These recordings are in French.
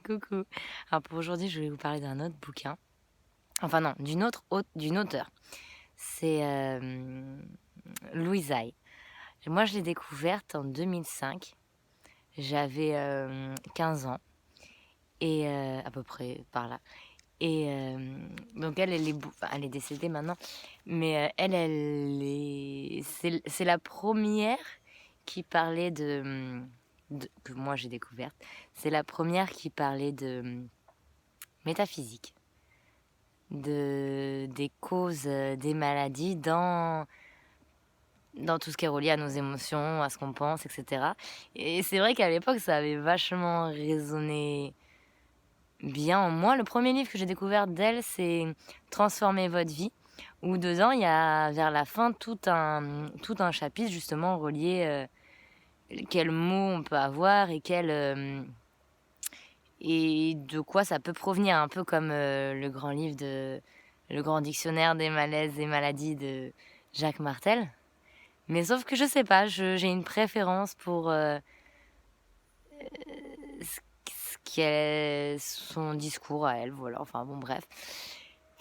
Coucou. Alors pour aujourd'hui, je voulais vous parler d'un autre bouquin. Enfin non, d'une auteure. C'est Louise Hay. Moi, je l'ai découverte en 2005. J'avais 15 ans et à peu près par là. Et donc elle est décédée maintenant, mais c'est la première qui parlait que moi j'ai découverte. C'est la première qui parlait de métaphysique, des causes des maladies dans tout ce qui est relié à nos émotions, à ce qu'on pense, etc. Et c'est vrai qu'à l'époque, ça avait vachement résonné bien en moi. Le premier livre que j'ai découvert d'elle, c'est Transformer votre vie, où dedans, il y a vers la fin tout un chapitre justement relié quels mots on peut avoir et de quoi ça peut provenir, un peu comme le grand dictionnaire des malaises et maladies de Jacques Martel. Mais sauf que je sais pas, j'ai une préférence pour ce qui est son discours à elle, voilà, enfin bon, bref.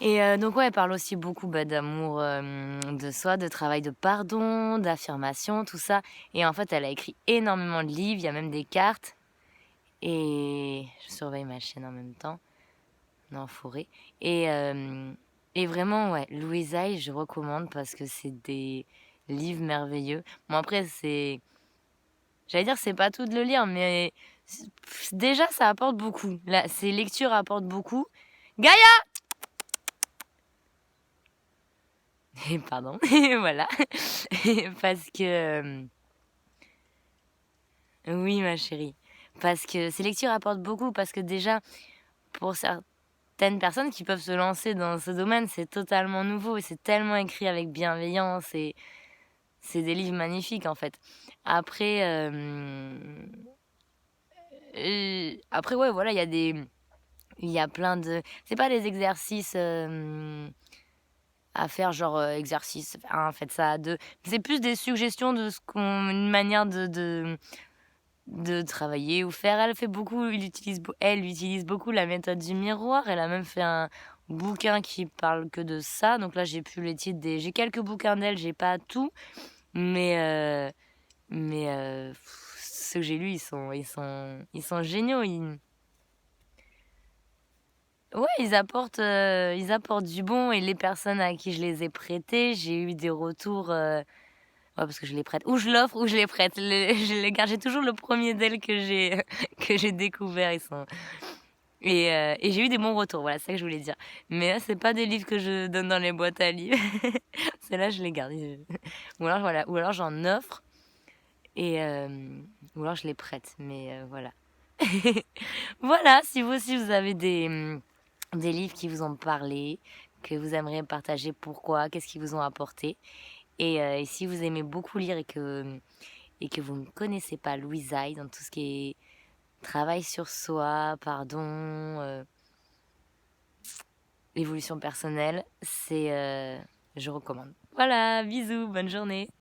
Et donc ouais, elle parle aussi beaucoup d'amour de soi, de travail de pardon, d'affirmation, tout ça. Et en fait, elle a écrit énormément de livres, il y a même des cartes. Et je surveille ma chaîne en même temps, en forêt. Et, euh, et vraiment, ouais, Louise Hay, je recommande parce que c'est des livres merveilleux. Bon, après, j'allais dire, c'est pas tout de le lire, mais déjà, ça apporte beaucoup. Là, ces lectures apportent beaucoup. Gaïa! Et pardon, et voilà. Parce que. Oui, ma chérie. Parce que ces lectures apportent beaucoup, parce que déjà, pour certaines personnes qui peuvent se lancer dans ce domaine, c'est totalement nouveau et c'est tellement écrit avec bienveillance et c'est des livres magnifiques en fait. Après, après ouais, voilà, il y a plein de, c'est pas des exercices à faire genre exercice, hein, faites ça à deux. C'est plus des suggestions de une manière de travailler ou faire. Elle utilise beaucoup la méthode du miroir. Elle a même fait un bouquin qui parle que de ça. Donc là, j'ai plus les titres j'ai quelques bouquins d'elle, j'ai pas tout, mais ceux que j'ai lus, ils sont géniaux. Ouais, ils apportent du bon et les personnes à qui je les ai prêtés, j'ai eu des retours. Ouais, parce que je les prête. Ou je l'offre ou je les prête. Je les garde. J'ai toujours le premier d'elles que j'ai que j'ai découvert. Et j'ai eu des bons retours. Voilà, c'est ça que je voulais dire. Mais là, c'est pas des livres que je donne dans les boîtes à livres. Celles-là, je les garde. Ou alors, voilà. Ou alors, j'en offre. Et ou alors, je les prête. Mais voilà. Voilà, si vous aussi, vous avez des livres qui vous ont parlé, que vous aimeriez partager, pourquoi, qu'est-ce qu'ils vous ont apporté. Et si vous aimez beaucoup lire et que vous ne connaissez pas Louise Hay dans tout ce qui est travail sur soi, pardon, évolution personnelle, je recommande. Voilà, bisous, bonne journée.